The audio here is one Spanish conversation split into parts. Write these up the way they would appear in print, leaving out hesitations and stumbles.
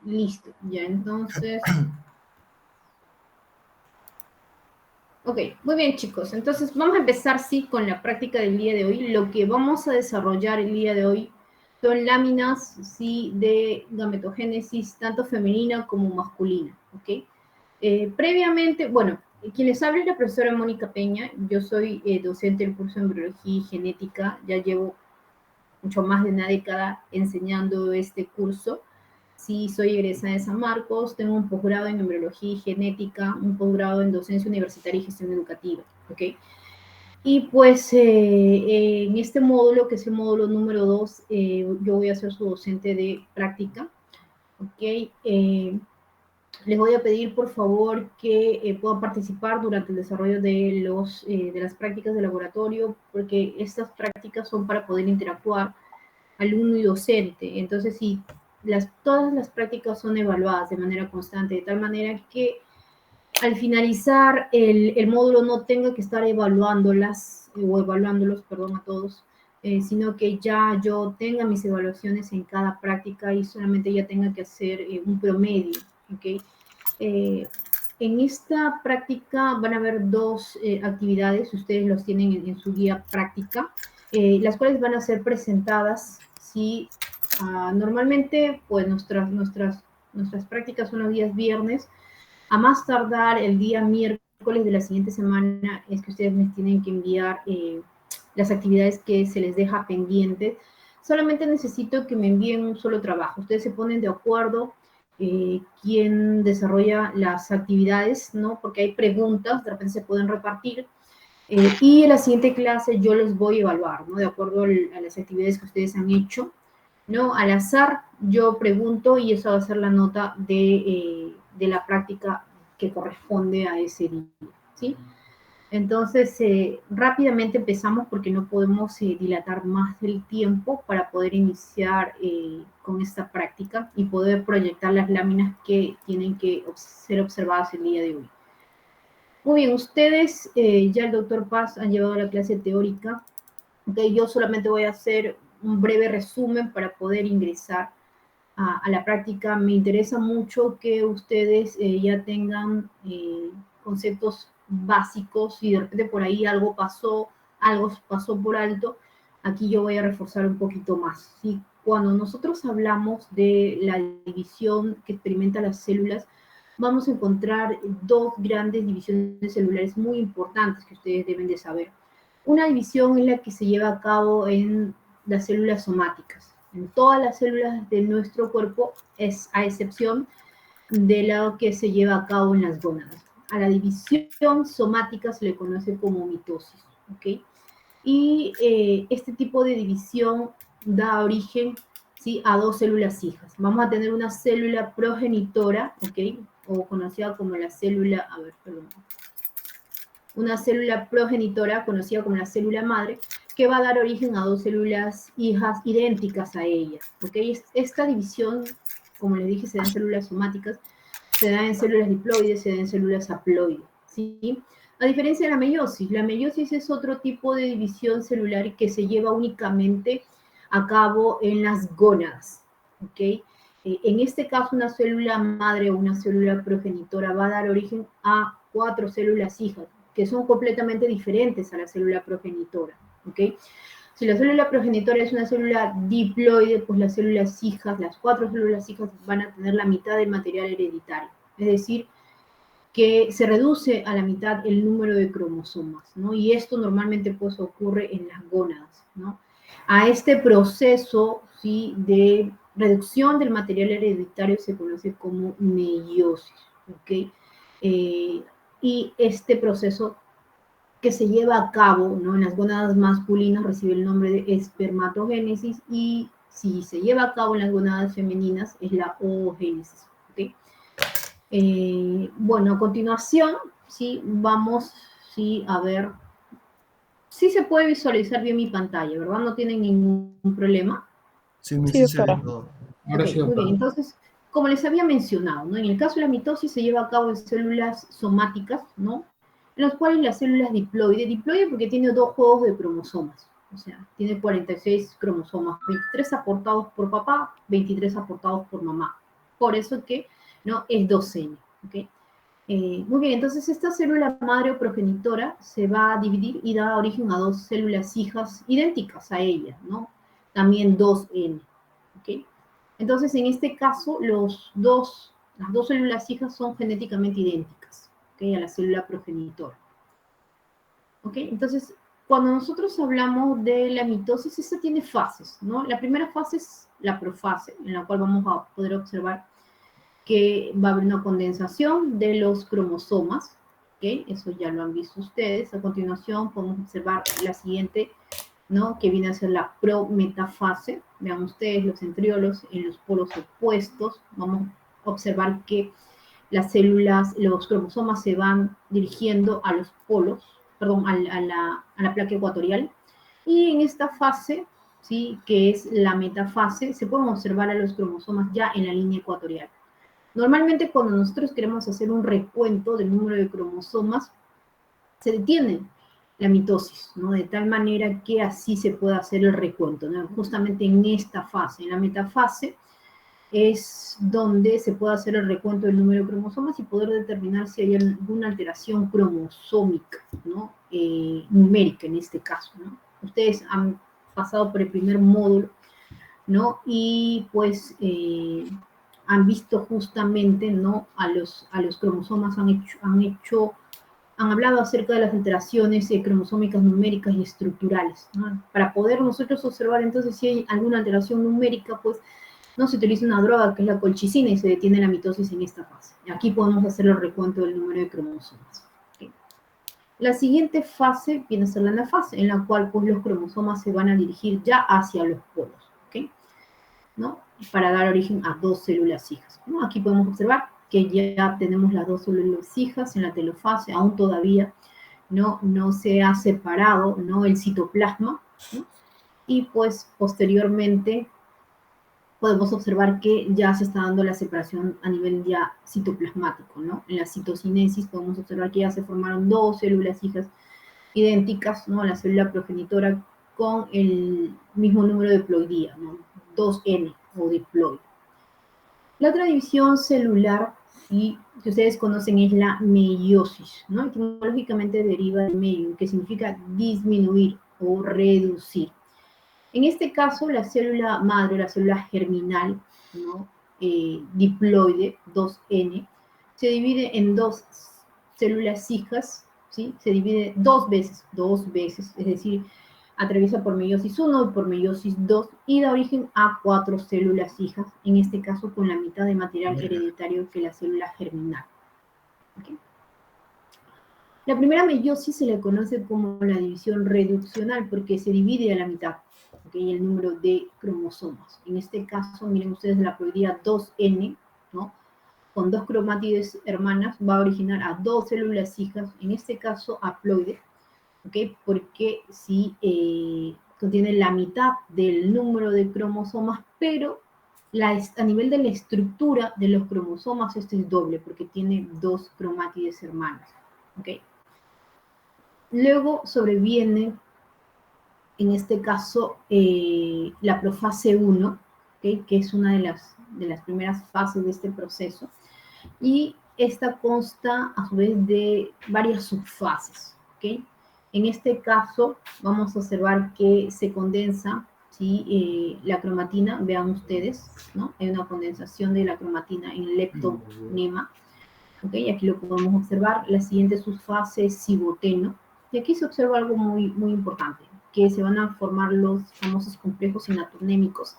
Listo, ya entonces. Ok, muy bien chicos, entonces vamos a empezar sí con la práctica del día de hoy. Lo que vamos a desarrollar el día de hoy son láminas sí de gametogénesis tanto femenina como masculina, ¿ok? Previamente, bueno, quien les habla es la profesora Mónica Peña. Yo soy docente del curso de embriología y genética, ya llevo mucho más de una década enseñando este curso. Sí, soy egresada de San Marcos, tengo un posgrado en embriología y genética, un posgrado en docencia universitaria y gestión educativa, ¿ok? Y pues en este módulo, que es el módulo número 2, yo voy a ser su docente de práctica, ¿ok? Les voy a pedir, por favor, que puedan participar durante el desarrollo de las prácticas de laboratorio, porque estas prácticas son para poder interactuar alumno y docente. Entonces, sí, todas las prácticas son evaluadas de manera constante, de tal manera que al finalizar el módulo no tenga que estar evaluándolas o evaluándolos, perdón, a todos, sino que ya yo tenga mis evaluaciones en cada práctica y solamente ya tenga que hacer un promedio, ¿ok? En esta práctica van a haber dos actividades, ustedes los tienen en su guía práctica, las cuales van a ser presentadas, ¿sí? Normalmente, pues nuestras prácticas son los días viernes, a más tardar el día miércoles de la siguiente semana es que ustedes me tienen que enviar las actividades que se les deja pendientes. Solamente necesito que me envíen un solo trabajo. Ustedes se ponen de acuerdo quién desarrolla las actividades, ¿no? Porque hay preguntas, de repente se pueden repartir. Y en la siguiente clase yo los voy a evaluar, ¿no? De acuerdo a las actividades que ustedes han hecho, ¿no? Al azar yo pregunto y esa va a ser la nota de la práctica que corresponde a ese día, ¿sí? Entonces, rápidamente empezamos porque no podemos dilatar más el tiempo para poder iniciar con esta práctica y poder proyectar las láminas que tienen que ser observadas el día de hoy. Muy bien, ustedes, ya el doctor Paz han llevado la clase teórica, okay, yo solamente voy a hacer un breve resumen para poder ingresar a la práctica. Me interesa mucho que ustedes ya tengan conceptos básicos y de repente por ahí algo pasó por alto. Aquí yo voy a reforzar un poquito más, ¿sí? Cuando nosotros hablamos de la división que experimentan las células, vamos a encontrar dos grandes divisiones celulares muy importantes que ustedes deben de saber. Una división es la que se lleva a cabo en las células somáticas. En todas las células de nuestro cuerpo, es a excepción de lo que se lleva a cabo en las gónadas. A la división somática se le conoce como mitosis, ¿ok? Y este tipo de división da origen, ¿sí? A dos células hijas. Vamos a tener una célula progenitora, ¿ok? O conocida como la célula, a ver, perdón, una célula progenitora conocida como la célula madre, que va a dar origen a dos células hijas idénticas a ella. ¿Okay? Esta división, como les dije, se da en células somáticas, se da en células diploides, se da en células haploides. ¿Sí? A diferencia de la meiosis es otro tipo de división celular que se lleva únicamente a cabo en las gónadas. ¿Okay? En este caso, una célula madre o una célula progenitora va a dar origen a 4 células hijas, que son completamente diferentes a la célula progenitora, ¿ok? Si la célula progenitora es una célula diploide, pues las células hijas, las 4 células hijas van a tener la mitad del material hereditario, es decir, que se reduce a la mitad el número de cromosomas, ¿no? Y esto normalmente pues ocurre en las gónadas, ¿no? A este proceso, ¿sí? De reducción del material hereditario se conoce como meiosis, ¿ok? Y este proceso que se lleva a cabo, ¿no? En las gónadas masculinas recibe el nombre de espermatogénesis y si se lleva a cabo en las gónadas femeninas es la oogénesis, ¿ok? Bueno, a continuación, sí, vamos, sí, a ver, sí se puede visualizar bien mi pantalla, ¿verdad? No tienen ningún problema. Sí, Sí, sí se ve doctora. todo. Ok, Ahora sí, muy bien. doctor. Entonces, como les había mencionado, ¿no? En el caso de la mitosis se lleva a cabo en células somáticas, ¿no? En las cuales las células diploide porque tiene dos juegos de cromosomas, o sea, tiene 46 cromosomas, 23 aportados por papá, 23 aportados por mamá, Por eso que, ¿no? Es 2N, ¿ok? Muy bien, entonces esta célula madre o progenitora se va a dividir y da origen a dos células hijas idénticas a ella, ¿no? También 2N, ¿ok? Entonces, en este caso, las dos células hijas son genéticamente idénticas, ¿ok? A la célula progenitora, ¿ok? Entonces, cuando nosotros hablamos de la mitosis, esta tiene fases, ¿no? La primera fase es la profase, en la cual vamos a poder observar que va a haber una condensación de los cromosomas, ¿ok? Eso ya lo han visto ustedes. A continuación podemos observar la siguiente, ¿no? Que viene a ser la prometafase. Vean ustedes los centriolos en los polos opuestos. Vamos a observar que las células, los cromosomas se van dirigiendo a los polos, perdón, a la placa ecuatorial. Y en esta fase, ¿sí? Que es la metafase, se pueden observar a los cromosomas ya en la línea ecuatorial. Normalmente cuando nosotros queremos hacer un recuento del número de cromosomas, se detiene la mitosis, ¿no? De tal manera que así se pueda hacer el recuento, ¿no? Justamente en esta fase, en la metafase, es donde se puede hacer el recuento del número de cromosomas y poder determinar si hay alguna alteración cromosómica, ¿no? Numérica en este caso, ¿no? Ustedes han pasado por el primer módulo, ¿no? Y pues han visto justamente, ¿no? A los cromosomas han hablado acerca de las alteraciones cromosómicas numéricas y estructurales, ¿no? Para poder nosotros observar entonces si hay alguna alteración numérica, pues no se utiliza una droga que es la colchicina y se detiene la mitosis en esta fase. Aquí podemos hacer el recuento del número de cromosomas. ¿Okay? La siguiente fase viene a ser la anafase, en la cual pues los cromosomas se van a dirigir ya hacia los polos, ¿ok? ¿No? Para dar origen a dos células hijas, ¿no? Aquí podemos observar que ya tenemos las dos células hijas en la telofase, aún todavía no se ha separado, ¿no? El citoplasma, ¿no? Y pues posteriormente podemos observar que ya se está dando la separación a nivel ya citoplasmático, ¿no? En la citocinesis podemos observar que ya se formaron dos células hijas idénticas, ¿no? La célula progenitora con el mismo número de ploidía, ¿no? 2N o diploide. La otra división celular, ¿sí? Que ustedes conocen, es la meiosis, ¿no? Etimológicamente deriva de meium, que significa disminuir o reducir. En este caso, la célula madre, la célula germinal, ¿no? Diploide, 2N, se divide en dos células hijas, ¿sí? Se divide dos veces, es decir, atraviesa por meiosis 1 y por meiosis 2 y da origen a 4 células hijas, en este caso con la mitad de material hereditario que la célula germinal. ¿Okay? La primera meiosis se le conoce como la división reduccional porque se divide a la mitad, ¿okay? El número de cromosomas. En este caso, miren ustedes, la ploidía 2N, ¿no? Con dos cromátides hermanas va a originar a dos células hijas, en este caso haploide, ¿okay? Porque sí contiene la mitad del número de cromosomas, pero a nivel de la estructura de los cromosomas, este es doble, porque tiene dos cromátides hermanas, ¿ok? Luego sobreviene, en este caso, la profase 1, ¿okay? Que es una de las primeras fases de este proceso, y esta consta a su vez de varias subfases, ¿ok? En este caso vamos a observar que se condensa, ¿sí? La cromatina, vean ustedes, ¿no? Hay una condensación de la cromatina en el leptonema, ¿ok? Aquí lo podemos observar. La siguiente subfase es ciboteno, y aquí se observa algo muy, muy importante, que se van a formar los famosos complejos sinatonémicos,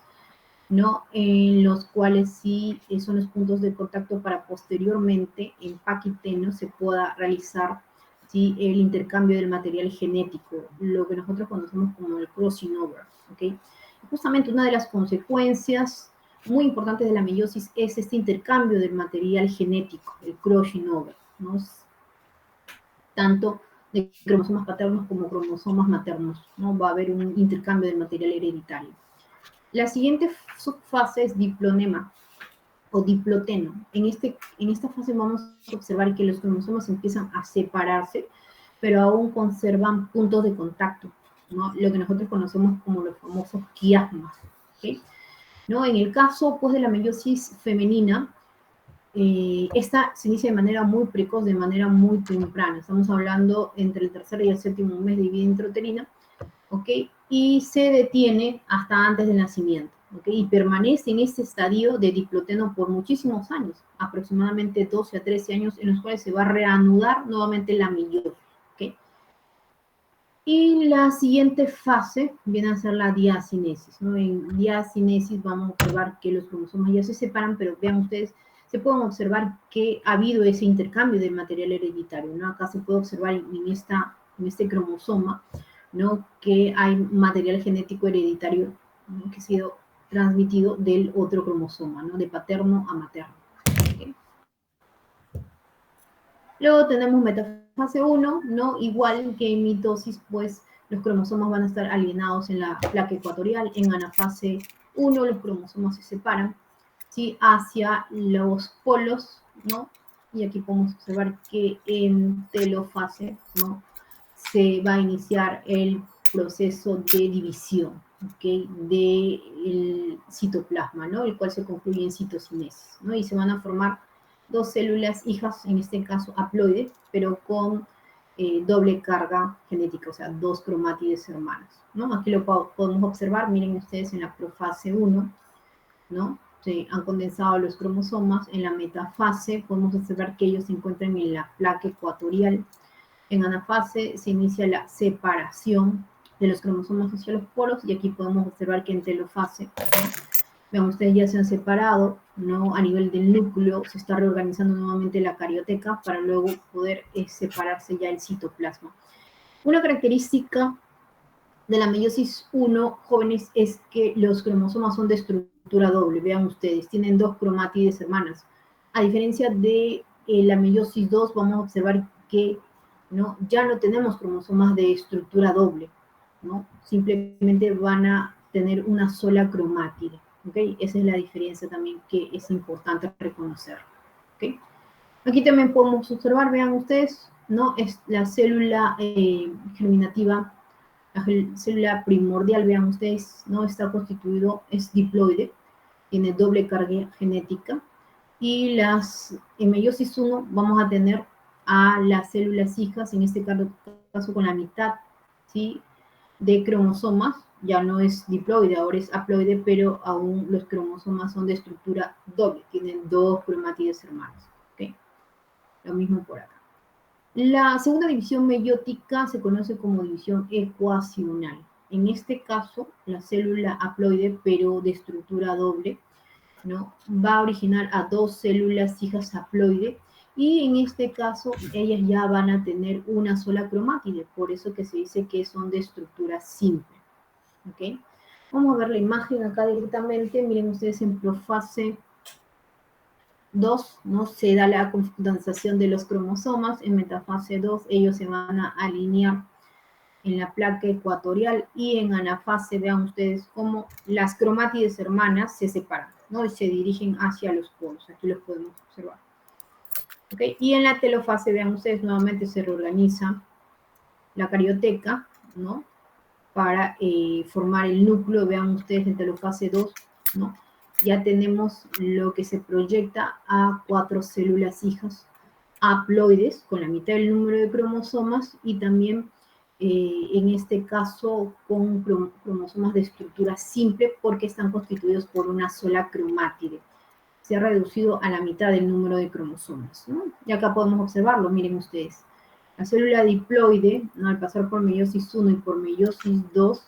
¿no? En los cuales sí son los puntos de contacto para posteriormente en paquiteno se pueda realizar, ¿sí? El intercambio del material genético, lo que nosotros conocemos como el crossing over, ¿ok? Justamente una de las consecuencias muy importantes de la meiosis es este intercambio del material genético, el crossing over, ¿no? Tanto de cromosomas paternos como cromosomas maternos, ¿no? Va a haber un intercambio del material hereditario. La siguiente subfase es diplonema o diploteno. En esta fase vamos a observar que los cromosomas empiezan a separarse, pero aún conservan puntos de contacto, ¿no? Lo que nosotros conocemos como los famosos quiasmas, ¿okay? ¿no? En el caso, pues, de la meiosis femenina, esta se inicia de manera muy precoz, de manera muy temprana. Estamos hablando entre el tercer y el séptimo mes de vida intrauterina, ¿ok? Y se detiene hasta antes del nacimiento, ¿ok? Y permanece en este estadio de diploteno por muchísimos años, aproximadamente 12 a 13 años, en los cuales se va a reanudar nuevamente la meiosis, ¿ok? Y la siguiente fase viene a ser la diacinesis, ¿no? En diacinesis vamos a observar que los cromosomas ya se separan, pero vean ustedes, se pueden observar que ha habido ese intercambio de material hereditario, ¿no? Acá se puede observar en este cromosoma, ¿no? Que hay material genético hereditario, ¿no? Que ha sido transmitido del otro cromosoma, ¿no? De paterno a materno. ¿Okay? Luego tenemos metafase 1, ¿no? Igual que en mitosis, pues los cromosomas van a estar alienados en la placa ecuatorial. En anafase 1 los cromosomas se separan, ¿sí? Hacia los polos, ¿no? Y aquí podemos observar que en telofase, ¿no? Se va a iniciar el proceso de división, ¿ok? Del citoplasma, ¿no? El cual se concluye en citocinesis, ¿no? Y se van a formar dos células hijas, en este caso haploide, pero con doble carga genética, o sea, dos cromátides hermanas, ¿no? Aquí lo podemos observar, miren ustedes en la profase 1, ¿no? Se han condensado los cromosomas. En la metafase podemos observar que ellos se encuentran en la placa ecuatorial. En anafase se inicia la separación de los cromosomas hacia los polos y aquí podemos observar que en telofase, ¿no? Vean, ustedes ya se han separado, ¿no? A nivel del núcleo se está reorganizando nuevamente la carioteca para luego poder separarse ya el citoplasma. Una característica de la meiosis 1, jóvenes, es que los cromosomas son de estructura doble. Vean ustedes, tienen dos cromátides hermanas. A diferencia de la meiosis 2, vamos a observar que, ¿no? Ya no tenemos cromosomas de estructura doble, ¿no? Simplemente van a tener una sola cromátide, ¿ok? Esa es la diferencia también que es importante reconocer, ¿ok? Aquí también podemos observar, vean ustedes, ¿no? Es la célula germinativa, la célula primordial, vean ustedes, ¿no? Está constituido, es diploide, tiene doble carga genética. Y en meiosis 1 vamos a tener a las células hijas, en este caso con la mitad, ¿sí? De cromosomas, ya no es diploide, ahora es haploide, pero aún los cromosomas son de estructura doble, tienen dos cromátides hermanos, ¿ok? Lo mismo por acá. La segunda división meiótica se conoce como división ecuacional. En este caso, la célula haploide, pero de estructura doble, ¿no? Va a originar a dos células hijas haploide y en este caso ellas ya van a tener una sola cromátide, por eso que se dice que son de estructura simple, ¿ok? Vamos a ver la imagen acá directamente. Miren ustedes en profase 2, ¿no? Se da la condensación de los cromosomas. En metafase 2 ellos se van a alinear en la placa ecuatorial y en anafase vean ustedes cómo las cromátides hermanas se separan, ¿no? Y se dirigen hacia los polos. Aquí los podemos observar. ¿Okay? Y en la telofase vean ustedes nuevamente se reorganiza la carioteca, ¿no? Para formar el núcleo. Vean ustedes en telofase 2, ¿no? Ya tenemos lo que se proyecta a 4 células hijas haploides con la mitad del número de cromosomas y también en este caso con cromosomas de estructura simple porque están constituidos por una sola cromátide. Se ha reducido a la mitad del número de cromosomas, ¿no? Y acá podemos observarlo, miren ustedes. La célula diploide, ¿no? Al pasar por meiosis 1 y por meiosis 2,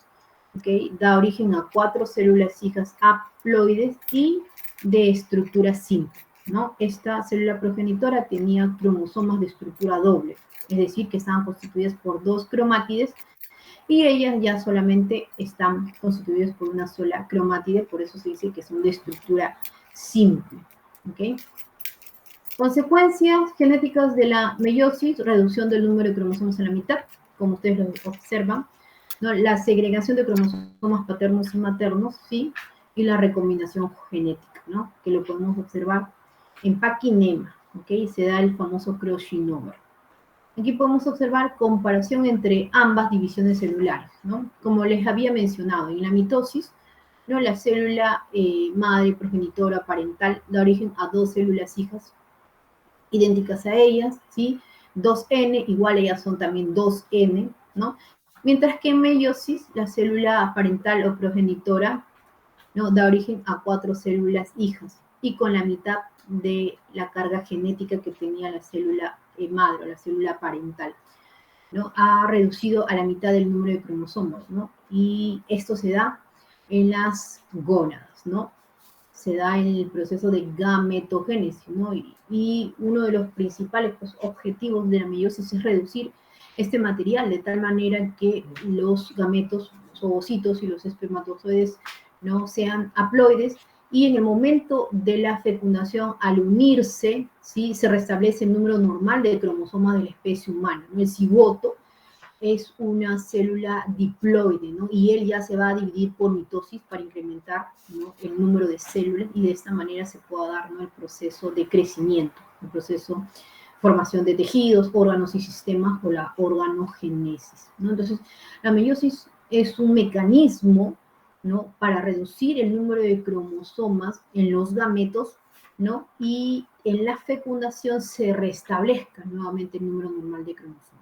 ¿okay? Da origen a 4 células hijas haploides y de estructura simple, ¿no? Esta célula progenitora tenía cromosomas de estructura doble, es decir, que estaban constituidas por dos cromátides y ellas ya solamente están constituidas por una sola cromátide, por eso se dice que son de estructura simple, ¿ok? Consecuencias genéticas de la meiosis, reducción del número de cromosomas a la mitad, como ustedes lo observan, ¿no? La segregación de cromosomas paternos y maternos, ¿sí? Y la recombinación genética, ¿no? Que lo podemos observar en paquinema, ¿ok? Se da el famoso crossing over. Aquí podemos observar comparación entre ambas divisiones celulares, ¿no? Como les había mencionado, en la mitosis ¿no? La célula madre progenitora parental da origen a 2 células hijas idénticas a ellas, ¿sí? 2N, igual ellas son también 2N, ¿no? Mientras que en meiosis, la célula parental o progenitora, ¿no?, da origen a 4 células hijas y con la mitad de la carga genética que tenía la célula madre o la célula parental, ¿no? Ha reducido a la mitad del número de cromosomas, ¿no? Y esto se da en las gónadas, ¿no? Se da en el proceso de gametogénesis, ¿no? Y uno de los principales, pues, objetivos de la meiosis es reducir este material de tal manera que los gametos, los ovocitos y los espermatozoides no sean haploides, y en el momento de la fecundación, al unirse, ¿sí?, se restablece el número normal de cromosomas de la especie humana, ¿no? El cigoto es una célula diploide, ¿no? Y él ya se va a dividir por mitosis para incrementar, ¿no?, el número de células, y de esta manera se pueda dar, ¿no?, el proceso de crecimiento, el proceso de formación de tejidos, órganos y sistemas, o la organogénesis, ¿no? Entonces, la meiosis es un mecanismo, ¿no?, para reducir el número de cromosomas en los gametos, ¿no?, y en la fecundación se restablezca nuevamente el número normal de cromosomas.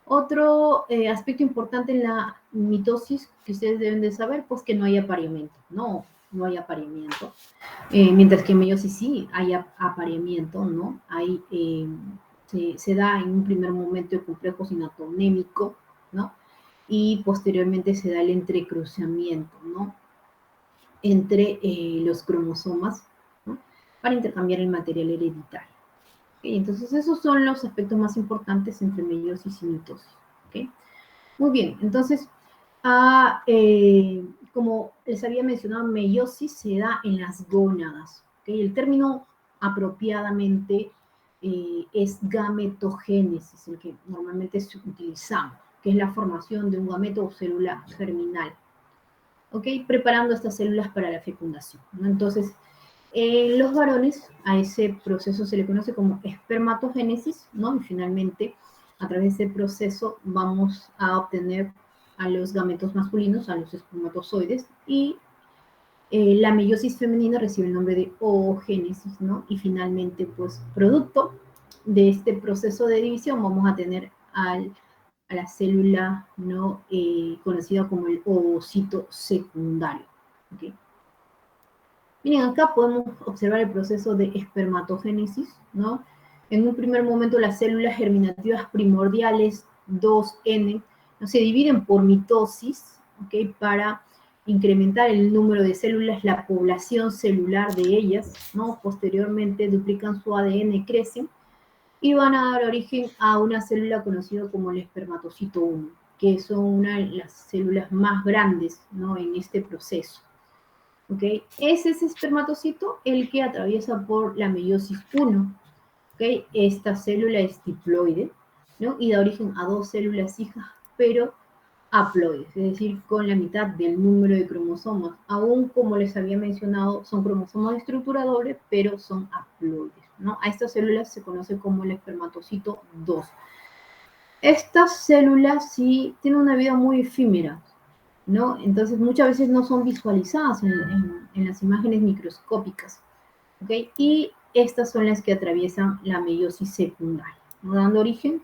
Otro aspecto importante en la mitosis que ustedes deben de saber, pues que no hay apareamiento, no hay apareamiento. Mientras que en meiosis sí hay apareamiento, ¿no? Se da en un primer momento el complejo sinotonémico, ¿no? Y posteriormente se da el entrecruzamiento, ¿no?, entre los cromosomas, ¿no?, para intercambiar el material hereditario. ¿Okay? Entonces, esos son los aspectos más importantes entre meiosis y mitosis. ¿Okay? Muy bien, entonces, como les había mencionado, meiosis se da en las gónadas. ¿Okay? El término apropiadamente es gametogénesis, el que normalmente utilizamos, que es la formación de un gameto o célula germinal, ¿ok?, preparando estas células para la fecundación, ¿no? Entonces, en los varones a ese proceso se le conoce como espermatogénesis, ¿no? Y finalmente, a través de ese proceso vamos a obtener a los gametos masculinos, a los espermatozoides, y la meiosis femenina recibe el nombre de oogénesis, ¿no? Y finalmente, pues, producto de este proceso de división vamos a tener a la célula, ¿no?, conocida como el ovocito secundario. ¿Okay? Miren, acá podemos observar el proceso de espermatogénesis, ¿no? En un primer momento las células germinativas primordiales 2N, ¿no?, se dividen por mitosis, ¿ok?, para incrementar el número de células, la población celular de ellas, ¿no? Posteriormente duplican su ADN, crecen y van a dar origen a una célula conocida como el espermatocito 1, que son una de las células más grandes, ¿no?, en este proceso. ¿Okay? Es ese espermatocito el que atraviesa por la meiosis 1. ¿Okay? Esta célula es diploide, ¿no?, y da origen a 2 células hijas, pero haploides, es decir, con la mitad del número de cromosomas. Aún, como les había mencionado, son cromosomas estructuradores, pero son haploides, ¿no? A estas células se conoce como el espermatocito 2. Estas células sí tienen una vida muy efímera, ¿no? Entonces, muchas veces no son visualizadas en las imágenes microscópicas, ¿ok? Y estas son las que atraviesan la meiosis secundaria, ¿no?, dando origen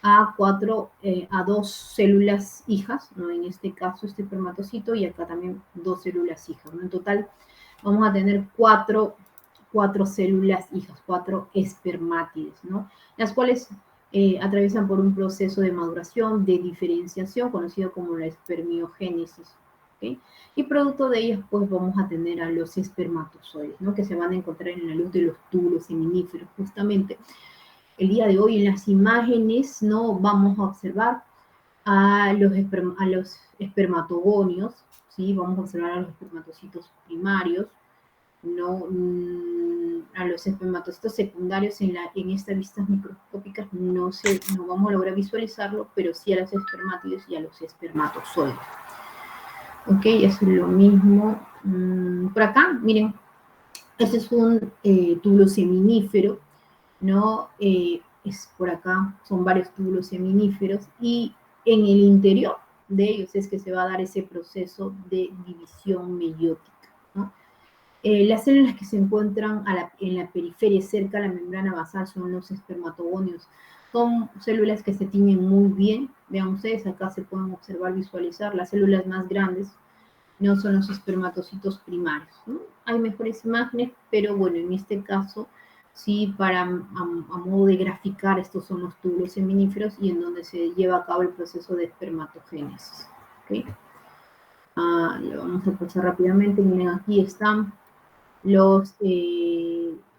a 2 células hijas, ¿no? En este caso, este espermatocito, y acá también 2 células hijas, ¿no? En total, vamos a tener 4 células hijas, 4 espermátides, ¿no?, las cuales atraviesan por un proceso de maduración, de diferenciación, conocido como la espermiogénesis. ¿Okay? Y producto de ellas, pues vamos a tener a los espermatozoides, ¿no?, que se van a encontrar en la luz de los túbulos seminíferos. Justamente el día de hoy en las imágenes, ¿no?, vamos a observar a los espermatogonios, ¿sí? Vamos a observar a los espermatocitos primarios, ¿no? A los espermatocitos secundarios en estas vistas microscópicas no vamos a lograr visualizarlo, pero sí a los espermátidos y a los espermatozoides. Ok, eso es lo mismo. Por acá, miren, este es un túbulo seminífero, ¿no? Es por acá, son varios túbulos seminíferos, y en el interior de ellos es que se va a dar ese proceso de división meiótica, ¿no? Las células que se encuentran en la periferia, cerca a la membrana basal, son los espermatogonios. Son células que se tiñen muy bien. Vean ustedes, acá se pueden observar, visualizar. Las células más grandes no son los espermatocitos primarios, ¿no? Hay mejores imágenes, pero bueno, en este caso, sí, a modo de graficar, estos son los túbulos seminíferos y en donde se lleva a cabo el proceso de espermatogénesis. ¿Okay? Lo vamos a pasar rápidamente. Miren, aquí están los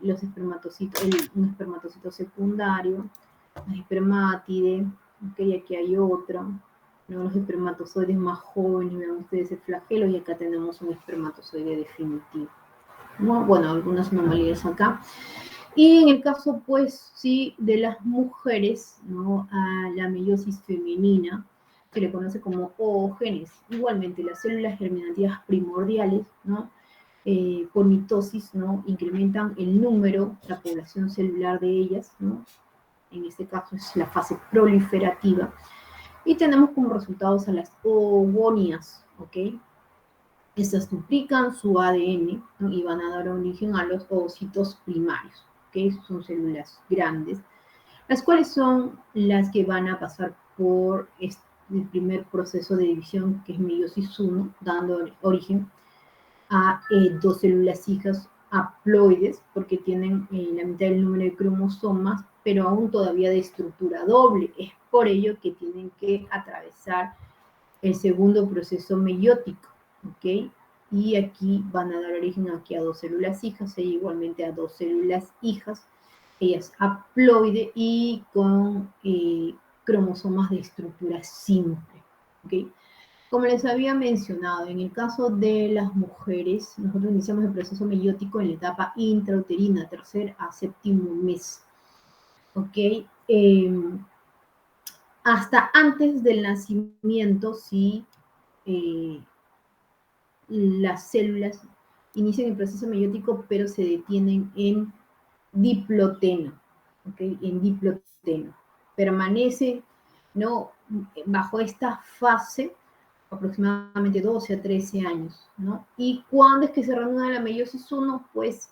espermatocitos, un espermatocito secundario, la espermátide, okay, aquí hay otra, ¿no? Los espermatozoides más jóvenes, vean ustedes el flagelo, y acá tenemos un espermatozoide definitivo, ¿no? Bueno, algunas anomalías acá. Y en el caso, pues, sí, de las mujeres, ¿no? A la meiosis femenina, se le conoce como oogénesis. Igualmente, las células germinativas primordiales, ¿no? Por mitosis, ¿no? Incrementan el número, la población celular de ellas, ¿no? En este caso es la fase proliferativa. Y tenemos como resultados a las oogonias, ¿ok? Estas duplican su ADN, ¿no? Y van a dar origen a los ovocitos primarios, ¿ok? Son células grandes, las cuales son las que van a pasar por el primer proceso de división, que es meiosis 1, dando origen a dos células hijas haploides, porque tienen la mitad del número de cromosomas, pero aún todavía de estructura doble. Es por ello que tienen que atravesar el segundo proceso meiótico, ¿ok? Y aquí van a dar origen aquí a dos células hijas e igualmente a dos células hijas, ellas haploide y con cromosomas de estructura simple, ¿ok? Como les había mencionado, en el caso de las mujeres, nosotros iniciamos el proceso meiótico en la etapa intrauterina, tercer a séptimo mes, ¿ok? Hasta antes del nacimiento, sí, las células inician el proceso meiótico, pero se detienen en diploteno, ¿ok? En diploteno. Permanece, ¿no? Bajo esta fase aproximadamente 12 a 13 años, ¿no? ¿Y cuándo es que se reanuda la meiosis 1? Pues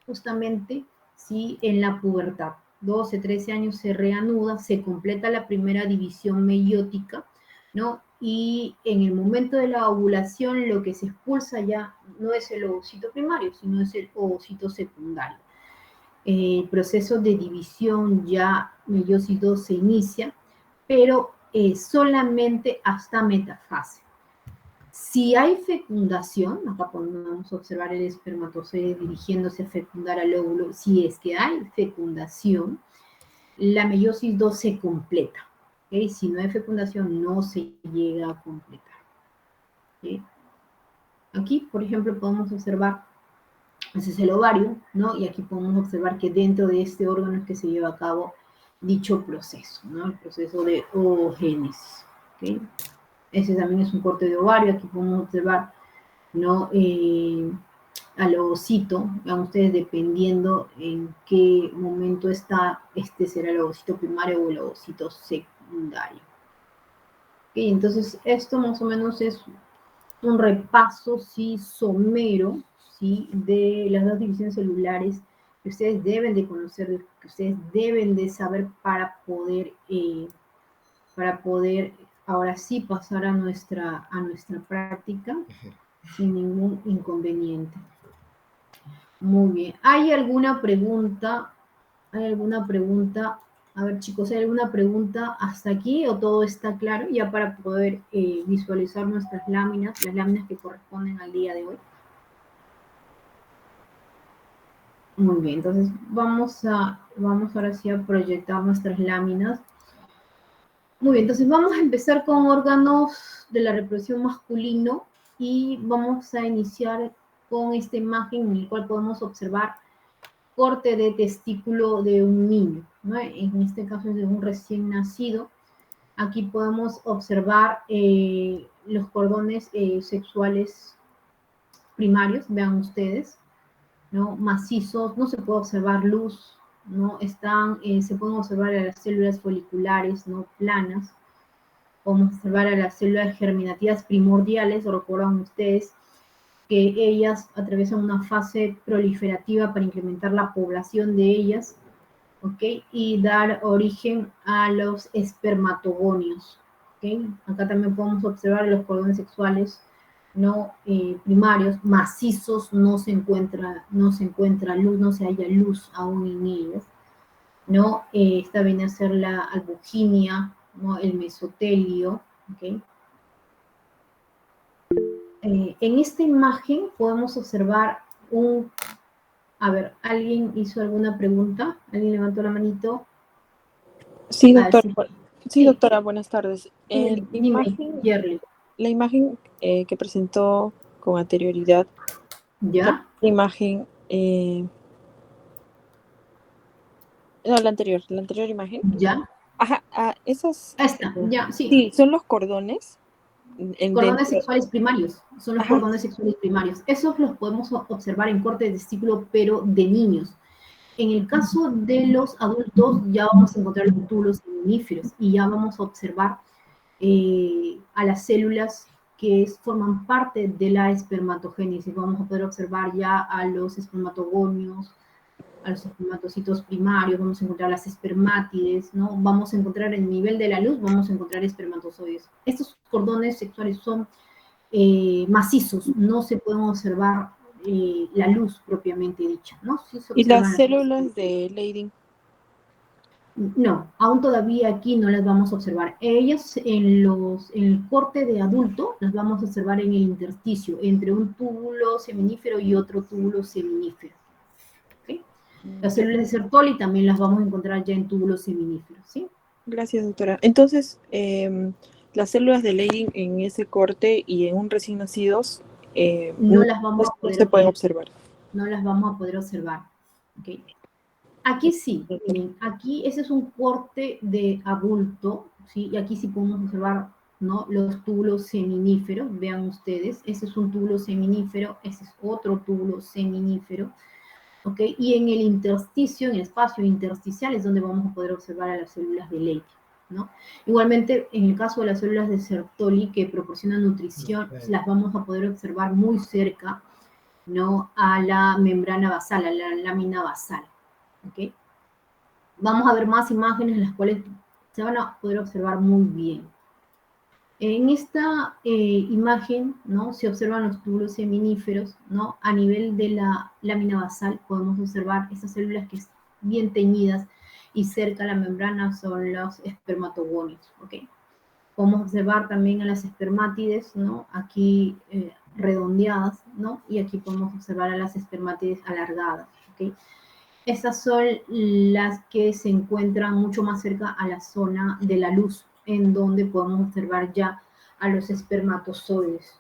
justamente, sí, en la pubertad. 12, 13 años se reanuda, se completa la primera división meiótica, ¿no? Y en el momento de la ovulación lo que se expulsa ya no es el ovocito primario, sino es el ovocito secundario. El proceso de división ya meiosis 2 se inicia, pero solamente hasta metafase. Si hay fecundación, acá podemos observar el espermatozoide dirigiéndose a fecundar al óvulo, si es que hay fecundación, la meiosis 2 se completa. ¿Okay? Si no hay fecundación, no se llega a completar. ¿Okay? Aquí, por ejemplo, podemos observar, ese es el ovario, ¿no? Y aquí podemos observar que dentro de este órgano es que se lleva a cabo dicho proceso, ¿no? El proceso de oogénesis. ¿Okay? Ese también es un corte de ovario, aquí podemos observar, ¿no? Al ovocito, vean ustedes, dependiendo en qué momento está, este será el ovocito primario o el ovocito secundario. ¿Okay? Entonces, esto más o menos es un repaso, sí, somero, sí, de las dos divisiones celulares que ustedes deben de conocer, que ustedes deben de saber para poder ahora sí pasar a nuestra práctica sin ningún inconveniente. Muy bien. ¿Hay alguna pregunta? ¿Hay alguna pregunta? A ver, chicos, ¿hay alguna pregunta hasta aquí o todo está claro ya para poder visualizar nuestras láminas, las láminas que corresponden al día de hoy? Muy bien, entonces vamos ahora sí a proyectar nuestras láminas. Muy bien, entonces vamos a empezar con órganos de la reproducción masculino y vamos a iniciar con esta imagen en la cual podemos observar corte de testículo de un niño, ¿no? En este caso es de un recién nacido. Aquí podemos observar los cordones sexuales primarios, vean ustedes, ¿no? Macizos, no se puede observar luz, ¿no? Se pueden observar las células foliculares, ¿no? Planas, Podemos observar a las células germinativas primordiales, recuerdan ustedes que ellas atraviesan una fase proliferativa para incrementar la población de ellas, ¿ok? Y dar origen a los espermatogonios, ¿ok? Acá también podemos observar los cordones sexuales no primarios, macizos, no se encuentra luz, no se halla luz aún en ellos, ¿no? Esta viene a ser la albuginia, ¿no? El mesotelio, ¿ok? En esta imagen podemos observar un... A ver, ¿alguien hizo alguna pregunta? ¿Alguien levantó la manito? Sí, A ver, doctora. sí. Sí, doctora, buenas tardes. Dime, Yerli. La imagen que presentó con anterioridad, ¿Ya? la imagen, no, la anterior imagen. ¿Ya? Ajá, esas, Ahí está, ya, sí. sí, son los cordones Cordones dentro. sexuales primarios, son los Ajá, cordones sexuales primarios. Esos los podemos observar en corte de testículo, pero de niños. En el caso de los adultos, ya vamos a encontrar los túbulos seminíferos y ya vamos a observar a las células que forman parte de la espermatogénesis. Vamos a poder observar ya a los espermatogonios, a los espermatocitos primarios, vamos a encontrar las espermátides, ¿no? Vamos a encontrar en el nivel de la luz, vamos a encontrar espermatozoides. Estos cordones sexuales son macizos, no se pueden observar la luz propiamente dicha, ¿no? Sí se y las observan las células. células de Leydig. No, aún todavía aquí no las vamos a observar. Ellas en el corte de adulto las vamos a observar en el intersticio, entre un túbulo seminífero y otro túbulo seminífero. ¿Okay? Las células de Sertoli también las vamos a encontrar ya en túbulos seminíferos, ¿sí? Gracias, doctora. Entonces, las células de Leydig en ese corte y en un recién nacidos No las vamos a no poder se pueden observar. No las vamos a poder observar. ¿Okay? Aquí sí, miren, aquí ese es un corte de adulto, ¿sí? Y aquí sí podemos observar, ¿no? Los túbulos seminíferos, vean ustedes, ese es un túbulo seminífero, ese es otro túbulo seminífero, ¿ok? Y en el intersticio, en el espacio intersticial es donde vamos a poder observar a las células de Leydig, ¿no? Igualmente, en el caso de las células de Sertoli que proporcionan nutrición, las vamos a poder observar muy cerca, ¿no? A la membrana basal, a la lámina basal, ¿ok? Vamos a ver más imágenes en las cuales se van a poder observar muy bien. En esta imagen, ¿no? Se observan los túbulos seminíferos, ¿no? A nivel de la lámina basal podemos observar estas células que están bien teñidas y cerca a la membrana son los espermatogonios, ¿ok? Podemos observar también a las espermátides, ¿no? Aquí redondeadas, ¿no? Y aquí podemos observar a las espermátides alargadas, ¿ok? Estas son las que se encuentran mucho más cerca a la zona de la luz, en donde podemos observar ya a los espermatozoides.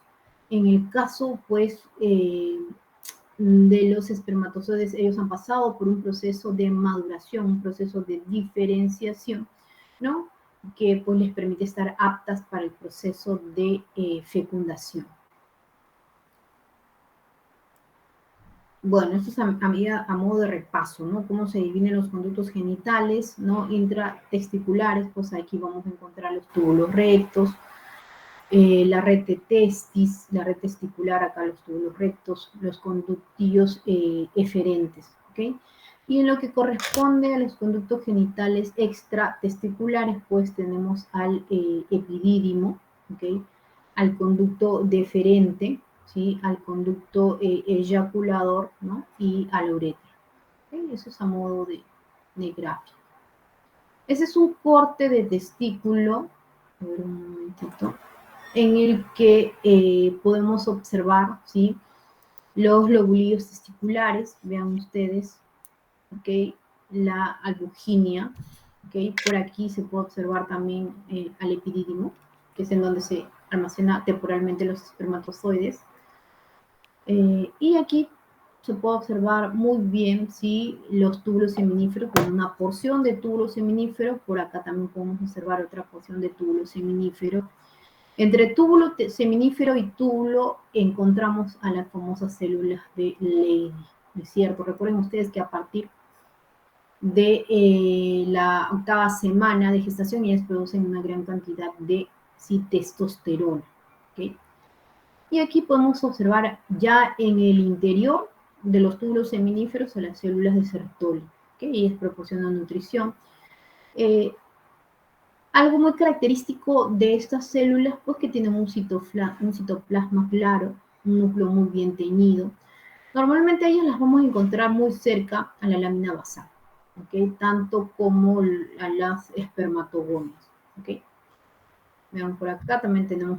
En el caso, pues, de los espermatozoides, ellos han pasado por un proceso de maduración, un proceso de diferenciación, ¿no? Que pues les permite estar aptas para el proceso de fecundación. Bueno, esto es a modo de repaso, ¿no? Cómo se dividen los conductos genitales, ¿no? Intratesticulares, pues aquí vamos a encontrar los túbulos rectos, la red de testis, la red testicular, acá los túbulos rectos, los conductillos eferentes, ¿ok? Y en lo que corresponde a los conductos genitales extratesticulares, pues tenemos al epidídimo, ¿ok? Al conducto deferente, ¿sí? Al conducto eyaculador, ¿no? Y a la uretra. ¿Okay? Eso es a modo de gráfico. Ese es un corte de testículo, a ver un momentito, en el que podemos observar, ¿sí? Los lobulillos testiculares, vean ustedes, ¿ok? La albuginia, ¿ok? Por aquí se puede observar también al epidídimo, que es en donde se almacena temporalmente los espermatozoides. Y aquí se puede observar muy bien, ¿sí? Los túbulos seminíferos, con una porción de túbulos seminíferos, por acá también podemos observar otra porción de túbulos seminíferos. Entre túbulo seminífero y túbulo encontramos a las famosas células de Leydig, ¿no es cierto? Recuerden ustedes que a partir de la octava semana de gestación ellas producen una gran cantidad de ¿sí? Testosterona, ¿ok? Y aquí podemos observar ya en el interior de los túbulos seminíferos a las células de Sertoli, ¿ok? Ellas proporcionan nutrición. Algo muy característico de estas células, pues que tienen un citoplasma claro, un núcleo muy bien teñido. Normalmente ellas las vamos a encontrar muy cerca a la lámina basal, ¿ok? Tanto como a las espermatogonias, ¿ok? Vean, por acá también tenemos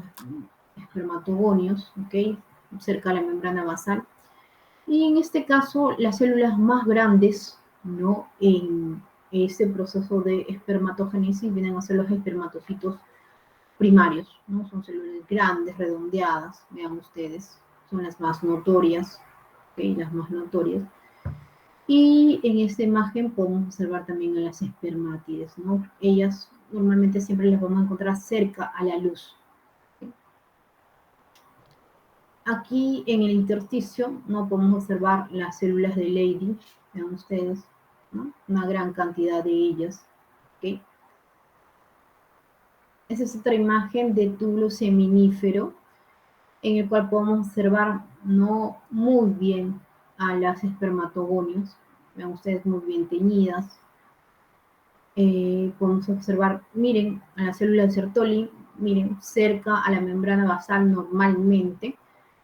espermatogonios, ¿ok? Cerca de la membrana basal. Y en este caso, las células más grandes, ¿no? En este proceso de espermatogénesis vienen a ser los espermatocitos primarios, ¿no? Son células grandes, redondeadas, vean ustedes, son las más notorias, ¿okay? Las más notorias. Y en esta imagen podemos observar también a las espermátides, ¿no? Ellas normalmente siempre las vamos a encontrar cerca a la luz. ¿Okay? Aquí en el intersticio, ¿no? Podemos observar las células de Leydig, vean ustedes, ¿no? Una gran cantidad de ellas, ¿okay? Esa es otra imagen de túbulo seminífero, en el cual podemos observar no muy bien a las espermatogonios, vean ustedes muy bien teñidas. Podemos observar, miren, a la célula de Sertoli, miren, cerca a la membrana basal normalmente,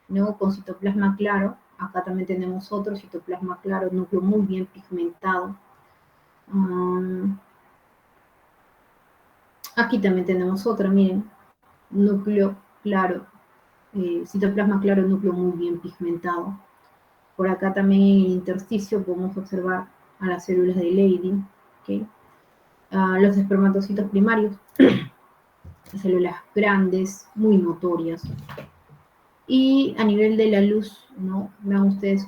¿no? Con citoplasma claro. Acá también tenemos otro citoplasma claro, núcleo muy bien pigmentado. Aquí también tenemos otra, miren, núcleo claro, citoplasma claro, núcleo muy bien pigmentado. Por acá también en el intersticio podemos observar a las células de Leydig, ¿okay? Los espermatocitos primarios, las células grandes, muy notorias. Y a nivel de la luz, ¿no? Vean ustedes,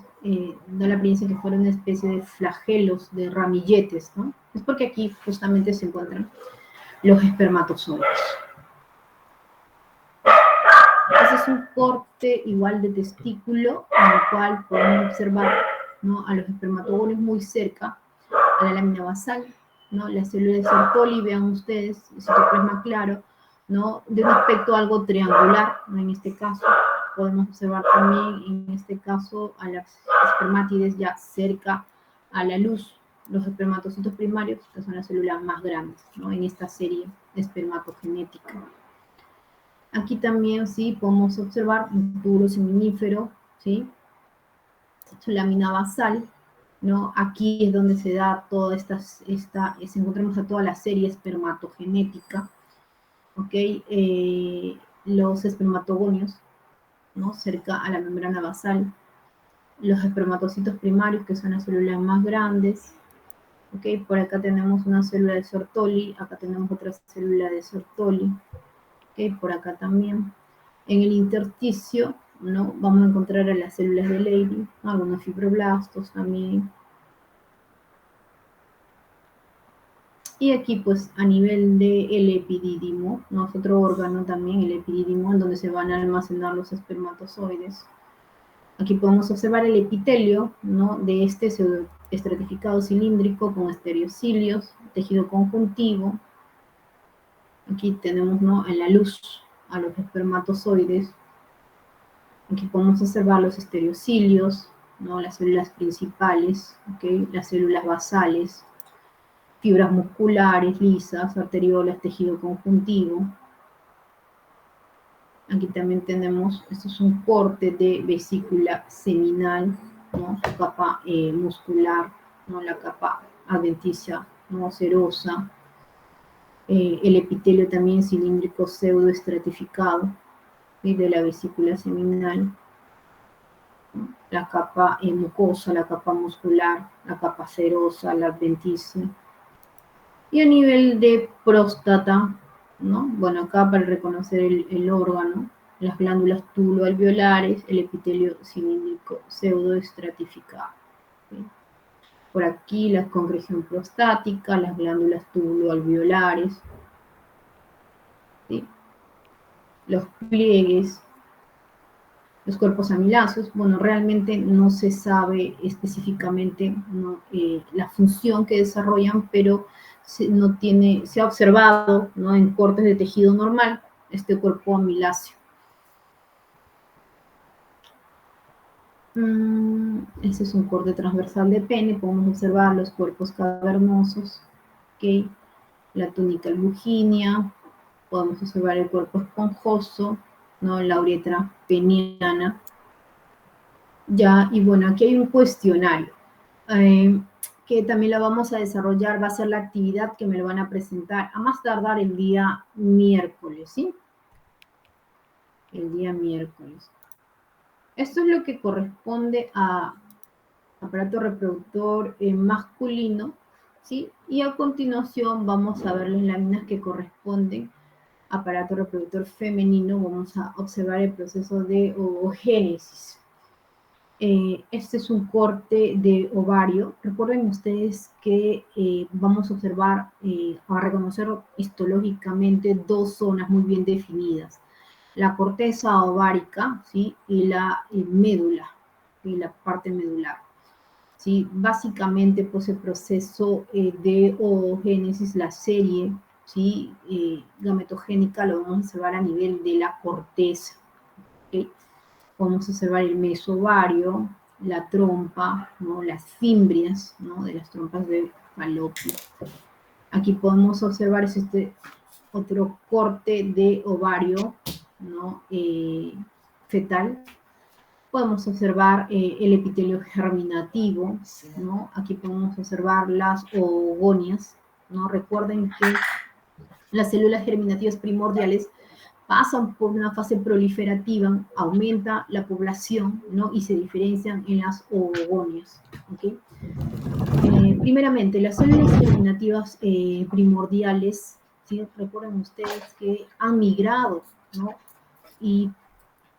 da la apariencia que fuera una especie de flagelos, de ramilletes, ¿no? Es porque aquí justamente se encuentran los espermatozoides. Ese es un corte igual de testículo, en el cual podemos observar, ¿no? A los espermatogonios muy cerca a la lámina basal, ¿no? La célula de Sertoli, vean ustedes, el citoplasma claro, ¿no? De un aspecto algo triangular, ¿no? En este caso. Podemos observar también, en este caso, a las espermátides ya cerca a la luz, los espermatocitos primarios, que son las células más grandes, ¿no? En esta serie espermatogenética. Aquí también, sí, podemos observar un túbulo seminífero, ¿sí? Su lámina basal, ¿no? Aquí es donde se da toda encontramos a toda la serie espermatogenética, ¿ok? Los espermatogonios, ¿no? Cerca a la membrana basal, los espermatocitos primarios, que son las células más grandes, ¿ok? Por acá tenemos una célula de Sertoli, acá tenemos otra célula de Sertoli, ¿ok? Por acá también. En el intersticio, ¿no? Vamos a encontrar a las células de Leydig, ¿no? Algunos fibroblastos también. Y aquí, pues, a nivel del epidídimo, ¿no? Es otro órgano también, el epidídimo, en donde se van a almacenar los espermatozoides. Aquí podemos observar el epitelio, ¿no? De este pseudoestratificado cilíndrico con estereocilios, tejido conjuntivo. Aquí tenemos, ¿no? En la luz a los espermatozoides. Aquí podemos observar los estereocilios, ¿no? Las células principales, ¿okay? Las células basales, fibras musculares, lisas, arteriolas, tejido conjuntivo. Aquí también tenemos, esto es un corte de vesícula seminal, ¿no? Su capa muscular, ¿no? La capa adventicia, ¿no? Serosa. El epitelio también cilíndrico pseudoestratificado, ¿sí? De la vesícula seminal. ¿No? La capa mucosa, la capa muscular, la capa serosa, la adventicia. Y a nivel de próstata, ¿no? Bueno, acá para reconocer el órgano, las glándulas tubuloalveolares, el epitelio cilíndrico pseudoestratificado. ¿Sí? Por aquí la concreción prostática, las glándulas tubuloalveolares, ¿sí? Los pliegues, los cuerpos amiláceos. Bueno, realmente no se sabe específicamente, ¿no? La función que desarrollan, pero se ha observado, ¿no? En cortes de tejido normal, este cuerpo amiláceo. Este es un corte transversal de pene, podemos observar los cuerpos cavernosos, ¿okay? La túnica albuginea, podemos observar el cuerpo esponjoso, ¿no? La uretra peniana. Ya, y bueno, aquí hay un cuestionario que también lo vamos a desarrollar, va a ser la actividad que me lo van a presentar a más tardar el día miércoles, ¿sí? El día miércoles. Esto es lo que corresponde a aparato reproductor masculino, ¿sí? Y a continuación vamos a ver las láminas que corresponden a aparato reproductor femenino. Vamos a observar el proceso de oogénesis. Este es un corte de ovario. Recuerden ustedes que vamos a observar, a reconocer histológicamente dos zonas muy bien definidas. La corteza ovárica, ¿sí? Y la médula, y la parte medular. ¿Sí? Básicamente, pues el proceso de oogénesis, la serie, ¿sí? Gametogénica, lo vamos a observar a nivel de la corteza. ¿Okay? Podemos observar el mesovario, la trompa, ¿no? Las fimbrias, ¿no? De las trompas de falopio. Aquí podemos observar este otro corte de ovario, ¿no? Fetal. Podemos observar el epitelio germinativo, ¿no? Aquí podemos observar las oogonias, ¿no? Recuerden que las células germinativas primordiales pasan por una fase proliferativa, aumenta la población, ¿no? Y se diferencian en las oogonias, ¿okay? Primeramente, las células germinativas primordiales, ¿sí? Recuerden ustedes que han migrado, ¿no? Y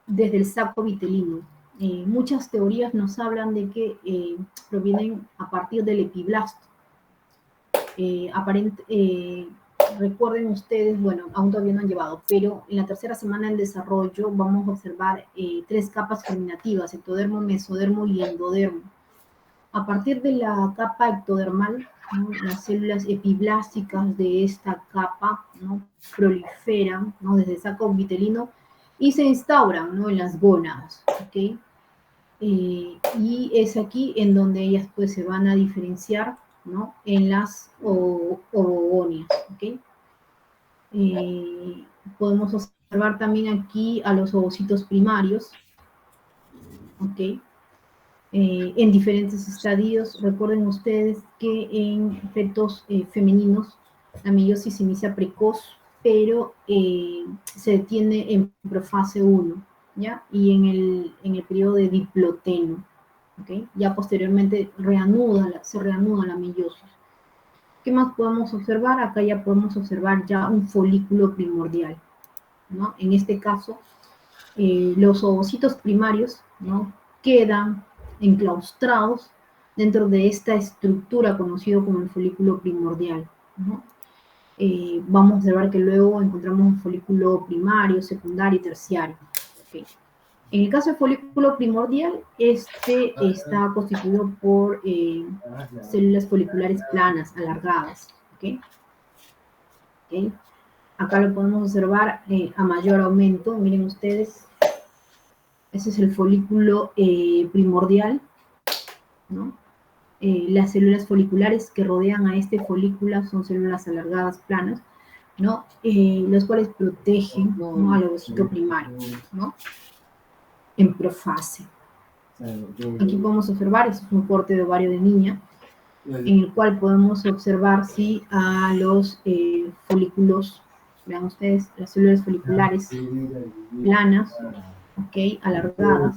desde el saco vitelino. Muchas teorías nos hablan de que provienen a partir del epiblasto. Recuerden ustedes, bueno, aún todavía no han llevado, pero en la tercera semana del desarrollo vamos a observar 3 capas germinativas, ectodermo, mesodermo y endodermo. A partir de la capa ectodermal, ¿no? Las células epiblásticas de esta capa, ¿no? Proliferan, ¿no? Desde el saco vitelino y se instauran, ¿no? En las gónadas, ¿ok? Y es aquí en donde ellas pues se van a diferenciar, ¿no? En las oogonias, ¿ok? Podemos observar también aquí a los ovocitos primarios, ¿ok? En diferentes estadios. Recuerden ustedes que en fetos femeninos la meiosis se inicia precoz, pero se detiene en profase 1, ¿ya? Y en el periodo de diploteno, ¿okay? Ya posteriormente se reanuda la meiosis. ¿Qué más podemos observar? Acá ya podemos observar ya un folículo primordial, ¿no? En este caso, los ovocitos primarios, ¿no? Quedan enclaustrados dentro de esta estructura conocida como el folículo primordial, ¿no? Vamos a observar que luego encontramos un folículo primario, secundario y terciario. Okay. En el caso del folículo primordial, este está constituido por células foliculares planas, alargadas. ¿Okay? ¿Okay? Acá lo podemos observar a mayor aumento. Miren ustedes, ese es el folículo primordial, ¿no? Las células foliculares que rodean a este folículo son células alargadas planas, ¿no? Los cuales protegen, ¿no? Al ovocito primario, ¿no? En profase. Aquí podemos observar, este es un corte de ovario de niña, en el cual podemos observar, sí, a los folículos, vean ustedes, las células foliculares planas, ¿ok? Alargadas.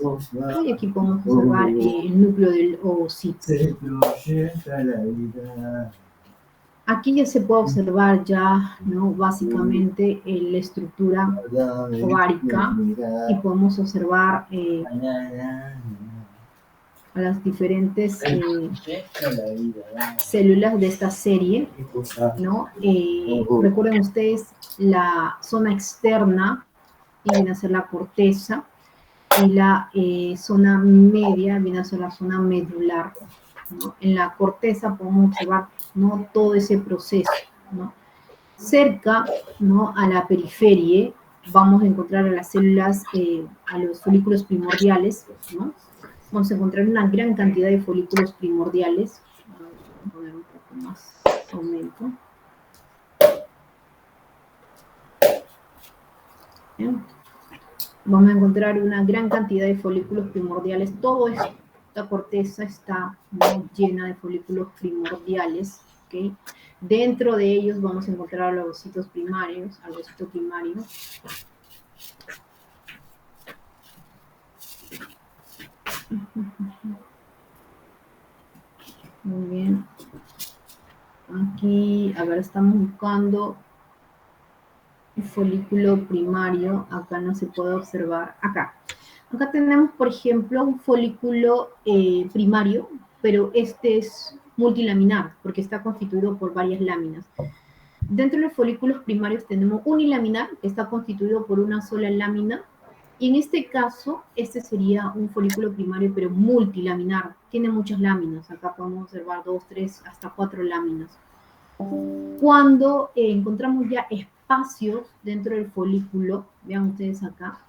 Y aquí podemos observar el núcleo del ovocito. Aquí ya se puede observar ya, ¿no? Básicamente la estructura ovárica y podemos observar a las diferentes células de esta serie, ¿no? Recuerden ustedes la zona externa, y viene a ser la corteza, y la zona media viene a ser la zona medular, ¿no? En la corteza podemos observar, ¿no? Todo ese proceso, ¿no? Cerca, ¿no? A la periferia vamos a encontrar a las células, a los folículos primordiales, ¿no? Vamos a encontrar una gran cantidad de folículos primordiales. Voy a poner un poco más aumento. ¿Bien? Vamos a encontrar una gran cantidad de folículos primordiales. Toda esta corteza está, ¿no?, llena de folículos primordiales, ¿okay? Dentro de ellos vamos a encontrar los ovocitos primarios, al ovocito primario. Muy bien. Aquí, a ver, estamos buscando el folículo primario. Acá no se puede observar. Acá. Acá tenemos, por ejemplo, un folículo primario, pero este es multilaminar, porque está constituido por varias láminas. Dentro de los folículos primarios tenemos unilaminar, que está constituido por una sola lámina, y en este caso, este sería un folículo primario, pero multilaminar. Tiene muchas láminas. Acá podemos observar 2, 3, hasta 4 láminas. Cuando encontramos ya espacios dentro del folículo, vean ustedes acá,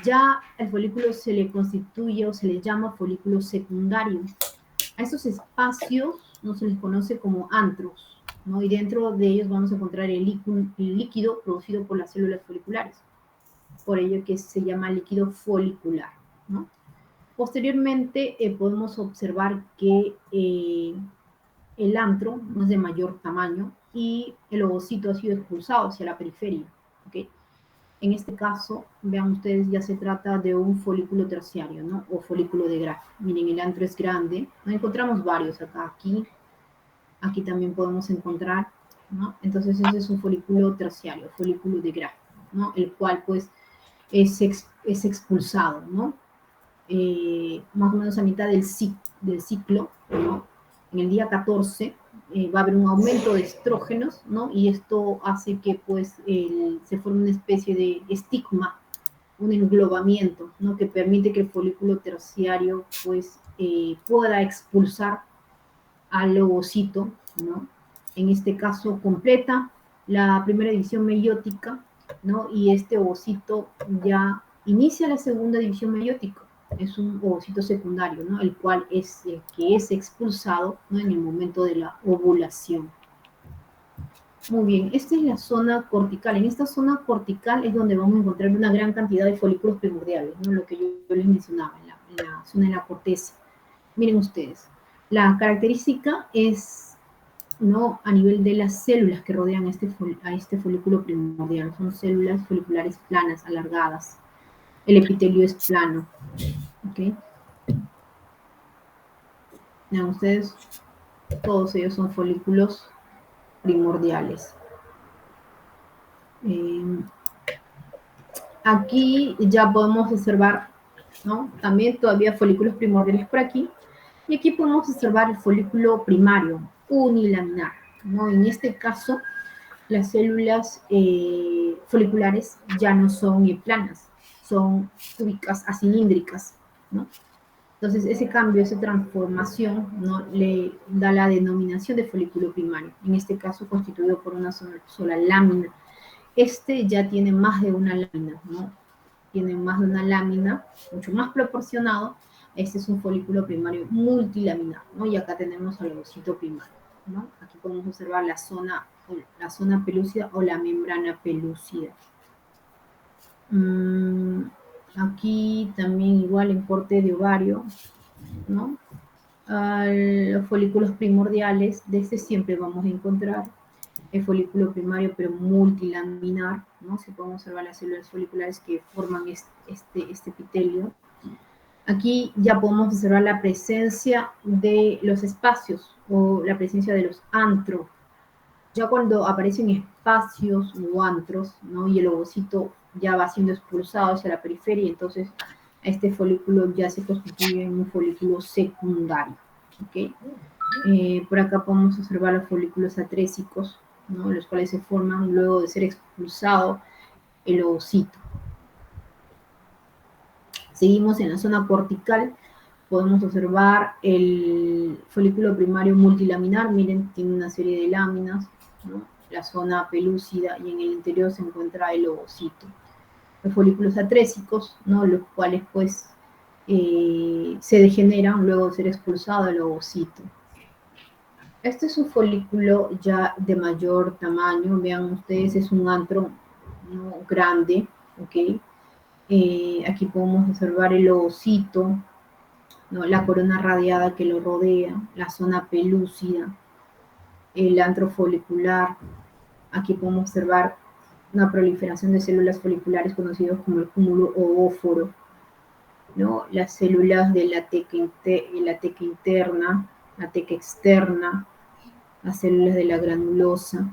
ya el folículo se le constituye o se le llama folículo secundario. A esos espacios no se les conoce como antros, ¿no? Y dentro de ellos vamos a encontrar el líquido producido por las células foliculares. Por ello que se llama líquido folicular, ¿no? Posteriormente podemos observar que el antro no es de mayor tamaño y el ovocito ha sido expulsado hacia la periferia, ¿okay? En este caso, vean ustedes, ya se trata de un folículo terciario, ¿no? O folículo de Graf. Miren, el antro es grande. Nos encontramos varios acá, aquí también podemos encontrar, ¿no? Entonces ese es un folículo terciario, folículo de Graf, ¿no? El cual pues es expulsado, ¿no? Más o menos a mitad del ciclo, ¿no? En el día 14 va a haber un aumento de estrógenos, ¿no? Y esto hace que pues se forme una especie de estigma, un englobamiento, ¿no? Que permite que el folículo terciario pues pueda expulsar al ovocito, ¿no? En este caso completa la primera división meiótica, ¿no? Y este ovocito ya inicia la segunda división meiótica. Es un ovocito secundario, ¿no? El cual es el que es expulsado, ¿no?, en el momento de la ovulación. Muy bien, esta es la zona cortical. En esta zona cortical es donde vamos a encontrar una gran cantidad de folículos primordiales, ¿no? Lo que yo les mencionaba, en la zona de la corteza. Miren ustedes, la característica es, ¿no?, a nivel de las células que rodean a este folículo primordial. Son células foliculares planas, alargadas. El epitelio es plano. ¿Okay? Vean ustedes, todos ellos son folículos primordiales. Aquí ya podemos observar, ¿no?, también todavía folículos primordiales por aquí. Y aquí podemos observar el folículo primario, unilaminar, ¿no? En este caso, las células foliculares ya no son planas, son cúbicas, acilíndricas, ¿no? Entonces, ese cambio, esa transformación, ¿no?, le da la denominación de folículo primario, en este caso constituido por una sola lámina. Este ya tiene más de una lámina, ¿no? Tiene más de una lámina, mucho más proporcionado. Este es un folículo primario multilaminar, ¿no? Y acá tenemos al ovocito primario, ¿no? Aquí podemos observar la zona pelúcida o la membrana pelúcida. Aquí también igual en corte de ovario, ¿no? Los folículos primordiales, de este siempre vamos a encontrar el folículo primario, pero multilaminar, ¿no? Si podemos observar las células foliculares que forman este epitelio. Aquí ya podemos observar la presencia de los espacios o la presencia de los antros. Ya cuando aparecen espacios o antros, ¿no?, y el ovocito ya va siendo expulsado hacia la periferia, entonces este folículo ya se constituye en un folículo secundario. ¿Okay? Por acá podemos observar los folículos atrésicos, ¿no?, los cuales se forman luego de ser expulsado el ovocito. Seguimos en la zona cortical, podemos observar el folículo primario multilaminar. Miren, tiene una serie de láminas, ¿no? la zona pelúcida, y en el interior se encuentra el ovocito. Los folículos atrésicos, ¿no? Los cuales pues se degeneran luego de ser expulsado el ovocito. Este es un folículo ya de mayor tamaño, vean ustedes, es un antro, ¿no?, grande, ¿ok? Aquí podemos observar el ovocito, ¿no?, la corona radiada que lo rodea, la zona pelúcida, el antro folicular. Aquí podemos observar una proliferación de células foliculares conocidos como el cúmulo ovóforo, ¿no? Las células de la teca interna, la teca externa, las células de la granulosa.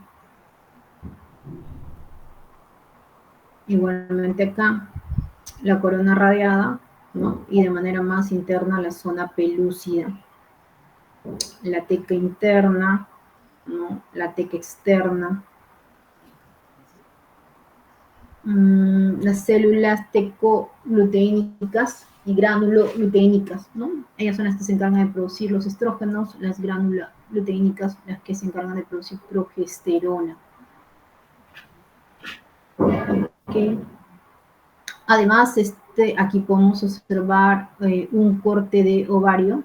Igualmente acá, la corona radiada, ¿no?, y de manera más interna la zona pelúcida, la teca interna, ¿no?, la teca externa, las células tecoluteínicas y granuloluteínicas, ¿no? Ellas son las que se encargan de producir los estrógenos, las granuloluteínicas las que se encargan de producir progesterona. Okay. Además, aquí podemos observar un corte de ovario.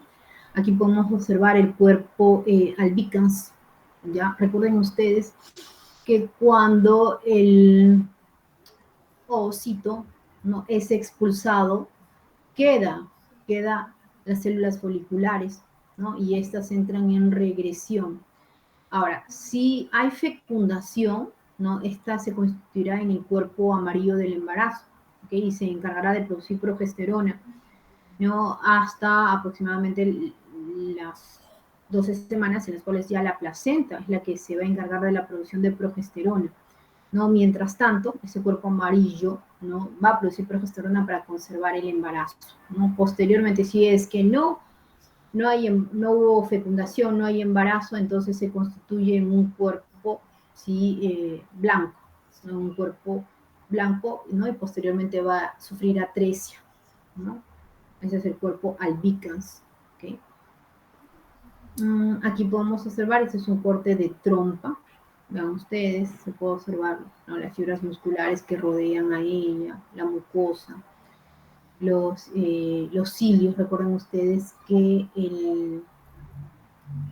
Aquí podemos observar el cuerpo albicans. ¿Ya? Recuerden ustedes que cuando el ovocito, ¿no?, es expulsado, queda las células foliculares, ¿no?, y estas entran en regresión. Ahora, si hay fecundación, ¿no?, esta se constituirá en el cuerpo amarillo del embarazo, ¿okay?, y se encargará de producir progesterona, ¿no?, hasta aproximadamente las 12 semanas, en las cuales ya la placenta es la que se va a encargar de la producción de progesterona, ¿no? Mientras tanto, ese cuerpo amarillo, ¿no?, va a producir progesterona para conservar el embarazo, ¿no? Posteriormente, si es que no hubo fecundación, no hay embarazo, entonces se constituye en un cuerpo, ¿sí?, blanco, ¿no?, un cuerpo blanco, ¿no?, y posteriormente va a sufrir atresia, ¿no? Ese es el cuerpo albicans, ¿okay? Aquí podemos observar, este es un corte de trompa. Vean ustedes, se puede observar, ¿no?, las fibras musculares que rodean a ella, la mucosa, los cilios. Recuerden ustedes que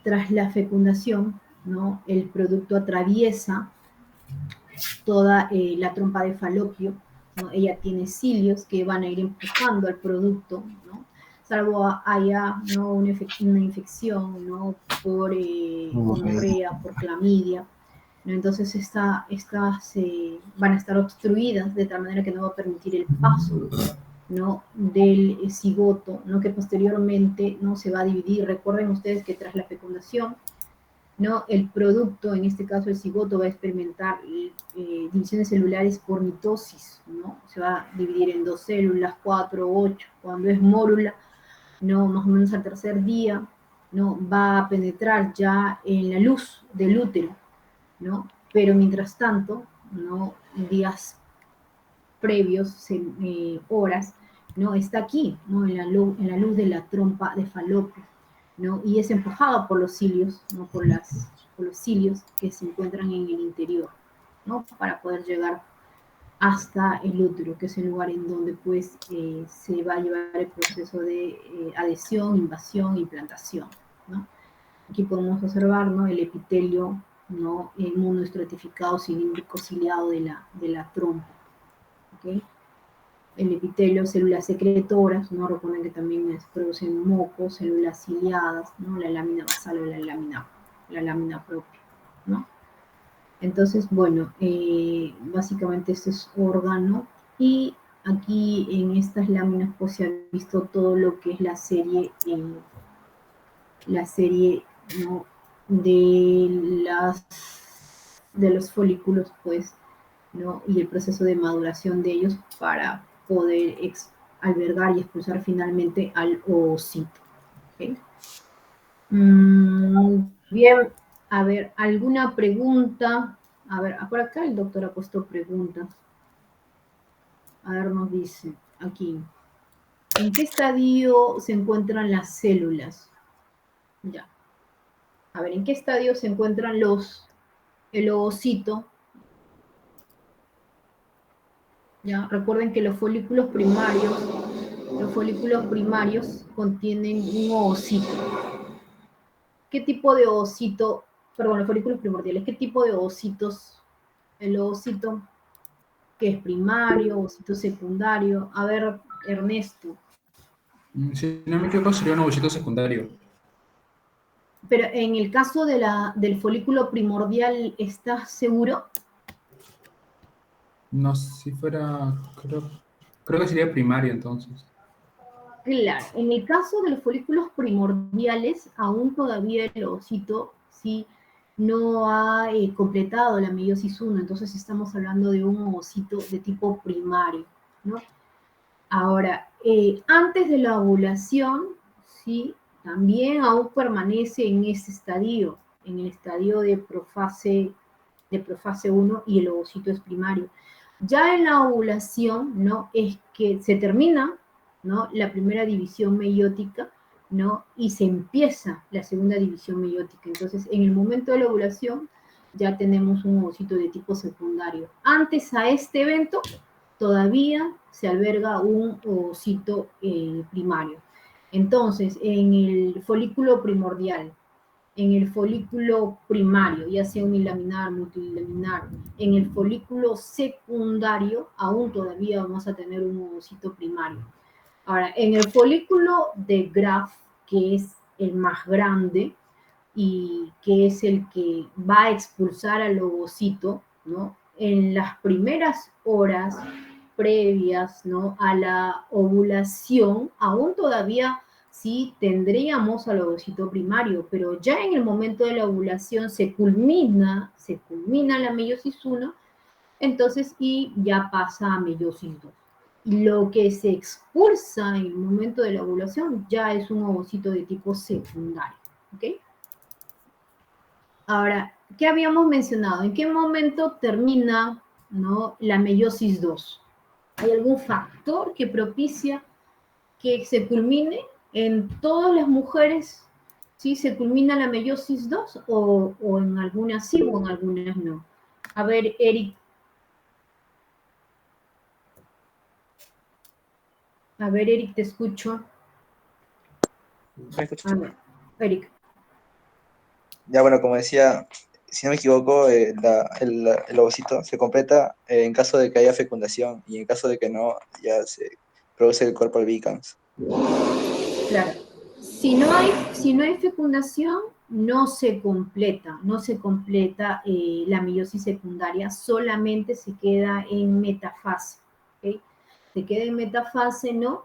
tras la fecundación, ¿no?, el producto atraviesa toda la trompa de falopio, ¿no? Ella tiene cilios que van a ir empujando al producto, ¿no?, salvo haya, ¿no?, una infección, ¿no?, por gonorrea, por clamidia, ¿no? Entonces estas van a estar obstruidas de tal manera que no va a permitir el paso, ¿no?, del cigoto, ¿no?, que posteriormente, ¿no?, se va a dividir. Recuerden ustedes que tras la fecundación, ¿no?, el producto, en este caso el cigoto, va a experimentar divisiones celulares por mitosis, ¿no? Se va a dividir en 2 células, 4, 8. Cuando es mórula, ¿no?, más o menos al tercer día, ¿no?, va a penetrar ya en la luz del útero, ¿no? Pero mientras tanto, ¿no?, días previos, horas, ¿no?, está aquí, ¿no?, en la luz de la trompa de falopio, ¿no?, y es empujada por los cilios, ¿no?, por los cilios que se encuentran en el interior, ¿no?, para poder llegar hasta el útero, que es el lugar en donde pues se va a llevar el proceso de adhesión, invasión, implantación, ¿no? Aquí podemos observar, ¿no?, el epitelio, ¿no?, monoestratificado cilíndrico ciliado de la trompa, ¿okay? El epitelio, células secretoras, ¿no? Recuerden que también producen moco, células ciliadas, ¿no?, la lámina basal o la lámina propia, ¿no? Entonces, bueno, básicamente este es órgano, y aquí en estas láminas pues se ha visto todo lo que es la serie, ¿no?, de los folículos, pues, ¿no?, y el proceso de maduración de ellos para poder albergar y expulsar finalmente al ovocito. ¿Okay? Bien, a ver, ¿alguna pregunta? A ver, por acá el doctor ha puesto preguntas. A ver, nos dice aquí, ¿en qué estadio se encuentran las células? Ya. A ver, ¿en qué estadio se encuentran los el ovocito. ¿Ya? Recuerden que los folículos primarios contienen un ovocito. ¿Qué tipo de ovocito? Perdón, los folículos primordiales. ¿Qué tipo de ovocitos? El ovocito que es primario, ovocito secundario. A ver, Ernesto. Si no me equivoco, sería un ovocito secundario. Pero en el caso del folículo primordial, ¿estás seguro? No, si fuera, creo que sería primario entonces. Claro, en el caso de los folículos primordiales, aún todavía el ovocito sí no ha completado la meiosis 1, entonces estamos hablando de un ovocito de tipo primario, ¿no? Ahora, antes de la ovulación, sí, también aún permanece en ese estadio, en el estadio de profase 1 y el ovocito es primario. Ya en la ovulación, ¿no? Es que se termina, ¿no? La primera división meiótica, ¿no? Y se empieza la segunda división meiótica. Entonces, en el momento de la ovulación, ya tenemos un ovocito de tipo secundario. Antes a este evento, todavía se alberga un ovocito primario. Entonces, en el folículo primordial, en el folículo primario, ya sea unilaminar, multilaminar, en el folículo secundario, aún todavía vamos a tener un ovocito primario. Ahora, en el folículo de Graf, que es el más grande y que es el que va a expulsar al ovocito, ¿no? En las primeras horas previas, ¿no? A la ovulación, aún todavía sí tendríamos al ovocito primario, pero ya en el momento de la ovulación se culmina la meiosis 1, entonces y ya pasa a meiosis 2. Y lo que se expulsa en el momento de la ovulación ya es un ovocito de tipo secundario, ¿ok? Ahora, ¿qué habíamos mencionado? ¿En qué momento termina, ¿no? La meiosis 2? ¿Hay algún factor que propicia que se culmine en todas las mujeres? ¿Sí se culmina la meiosis 2 o en algunas sí o en algunas no? A ver, Eric. A ver, Eric, te escucho. ¿Me escuchas? A ver, Eric. Ya, bueno, como decía, si no me equivoco, el ovocito se completa en caso de que haya fecundación y en caso de que no, ya se produce el cuerpo albicans. Claro. Si no hay fecundación, no se completa la meiosis secundaria, solamente se queda en metafase. ¿Okay? Se queda en metafase, ¿no?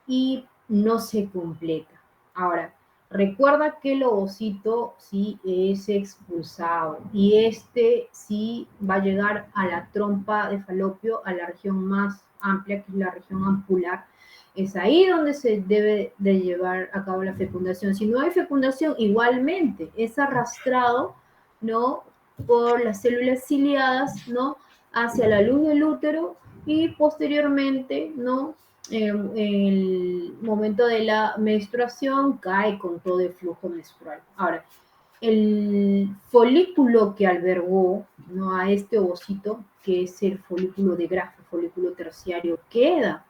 Y no se completa. Ahora, recuerda que el ovocito sí es expulsado y este sí va a llegar a la trompa de falopio, a la región más amplia, que es la región ampular. Es ahí donde se debe de llevar a cabo la fecundación. Si no hay fecundación, igualmente es arrastrado, ¿no? Por las células ciliadas, ¿no? Hacia la luz del útero y posteriormente, ¿no? El momento de la menstruación cae con todo el flujo menstrual. Ahora, el folículo que albergó, ¿no? A este ovocito, que es el folículo de Graf, el folículo terciario, queda,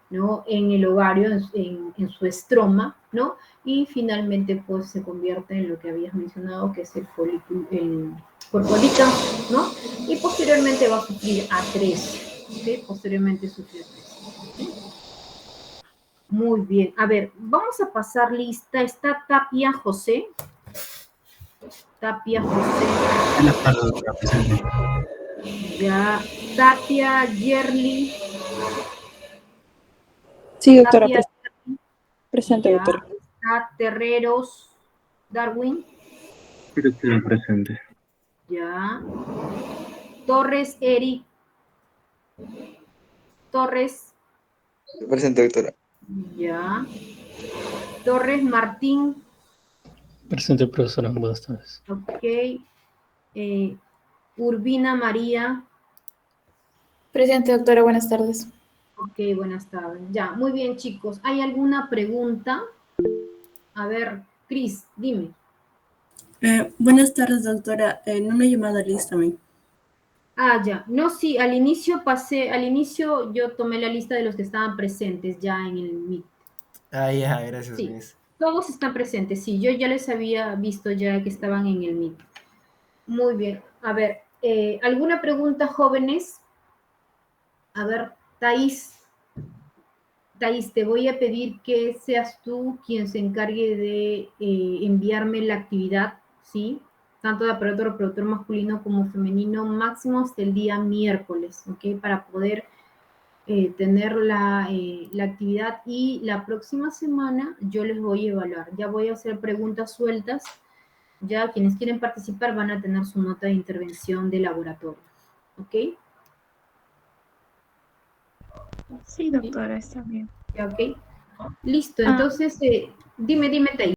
¿no? En el ovario, en su estroma, ¿no? Y finalmente pues se convierte en lo que habías mencionado, que es el folículo, el cuerpo albicans, ¿no? Y posteriormente va a sufrir A3, ¿ok? Posteriormente sufre A3. Muy bien. A ver, vamos a pasar lista. Está Tapia José. Tapia José. Buenas tardes, doctora, presente. Ya. Tapia Yerli. Sí, doctora, Tapia, presente, ya. doctora. Está Terreros Darwin. Sí, doctora, presente. Ya. Torres Eric. Torres. Presente, doctora. Ya. Torres Martín. Presente, profesora. Buenas tardes. Ok. Urbina María. Presente, doctora, buenas tardes. Ok, buenas tardes. Ya, muy bien, chicos. ¿Hay alguna pregunta? A ver, Cris, dime. Buenas tardes, doctora. En una llamada lista también. Ah, ya. No, sí, al inicio yo tomé la lista de los que estaban presentes ya en el Meet. Ah, ya, gracias, Sí, Miss. todos están presentes, sí, yo ya les había visto ya que estaban en el Meet. Muy bien, a ver, ¿alguna pregunta, jóvenes? A ver, Thais, te voy a pedir que seas tú quien se encargue de enviarme la actividad, ¿sí? Tanto de aparato reproductor masculino como femenino, máximo hasta el día miércoles, ¿ok? Para poder tener la actividad y la próxima semana yo les voy a evaluar. Ya voy a hacer preguntas sueltas. Ya quienes quieren participar van a tener su nota de intervención de laboratorio. ¿Ok? Sí, doctora, está bien. ¿Ya, ok? Listo, Ah, entonces, dime, Thais.